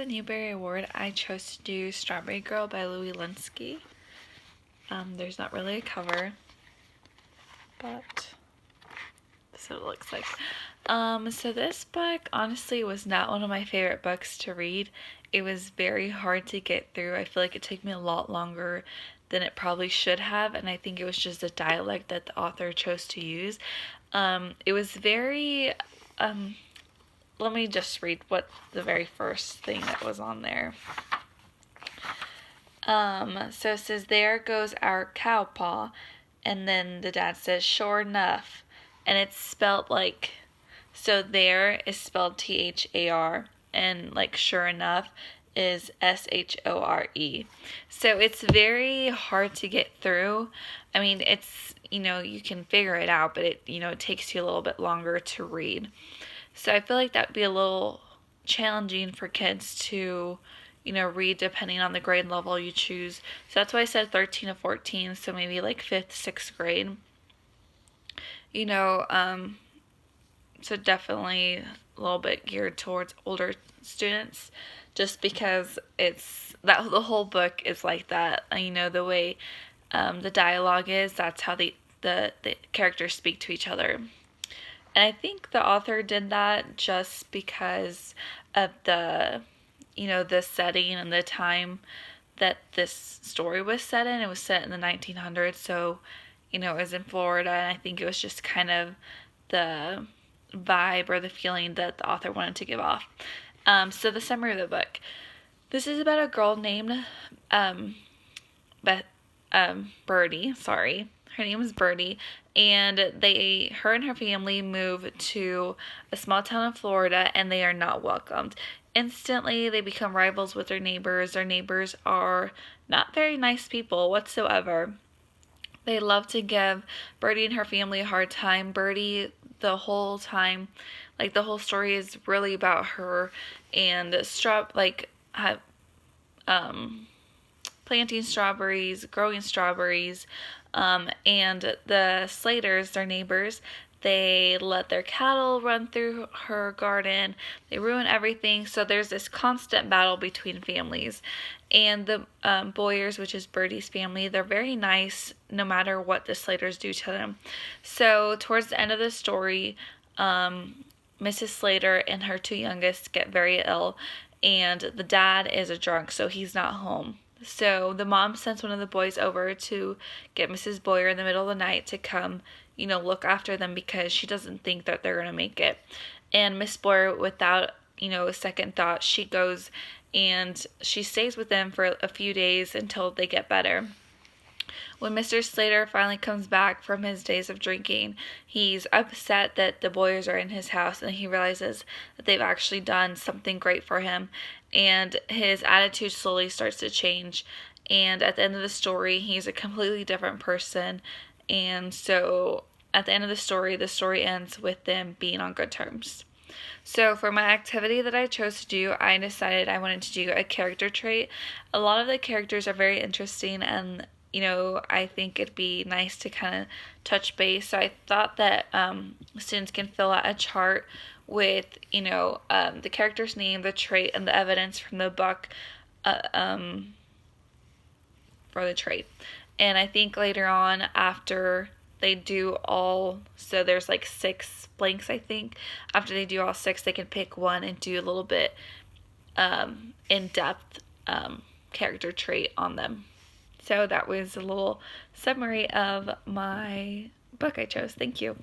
Newbery Award, I chose to do Strawberry Girl by Louie Linsky. There's not really a cover, but this is what it looks like. So this book honestly was not one of my favorite books to read. It was very hard to get through. I feel like it took me a lot longer than it probably should have, and I think it was just the dialect that the author chose to use. It was very, let me just read what the very first thing that was on there. So it says, "There goes our cow paw," and then the dad says, "Sure enough," and it's spelled like, so there is spelled THAR, and like sure enough is SHORE. So it's very hard to get through. I mean, it's, you can figure it out, but it takes you a little bit longer to read. So I feel like that'd be a little challenging for kids to read depending on the grade level you choose. So that's why I said 13 to 14, so maybe like 5th, 6th grade. So definitely a little bit geared towards older students, just because it's that the whole book is like that. The way the dialogue is, that's how the characters speak to each other. And I think the author did that just because of the setting and the time that this story was set in. It was set in the 1900s, so, it was in Florida, and I think it was just kind of the vibe or the feeling that the author wanted to give off. So the summary of the book. This is about a girl named Birdie, sorry. Her name is Birdie, and her and her family move to a small town in Florida, and they are not welcomed. Instantly, they become rivals with their neighbors. Their neighbors are not very nice people whatsoever. They love to give Birdie and her family a hard time. Birdie, the whole time, like the whole story is really about her and planting strawberries, growing strawberries, and the Slaters, their neighbors, they let their cattle run through her garden. They ruin everything. So there's this constant battle between families. And the Boyers, which is Birdie's family, they're very nice no matter what the Slaters do to them. So towards the end of the story, Mrs. Slater and her two youngest get very ill, and the dad is a drunk, so he's not home. So the mom sends one of the boys over to get Mrs. Boyer in the middle of the night to come, look after them, because she doesn't think that they're going to make it. And Miss Boyer, without, a second thought, she goes and she stays with them for a few days until they get better. When Mr. Slater finally comes back from his days of drinking, he's upset that the Boyers are in his house, and he realizes that they've actually done something great for him, and his attitude slowly starts to change. And at the end of the story, he's a completely different person, and so at the end of the story ends with them being on good terms. So for my activity that I chose to do, I decided I wanted to do a character trait. A lot of the characters are very interesting, and I think it'd be nice to kind of touch base. So I thought that students can fill out a chart with, the character's name, the trait, and the evidence from the book for the trait. And I think later on, after they do all, so there's like 6 blanks, I think. After they do all 6, they can pick one and do a little bit in-depth character trait on them. So that was a little summary of my book I chose. Thank you.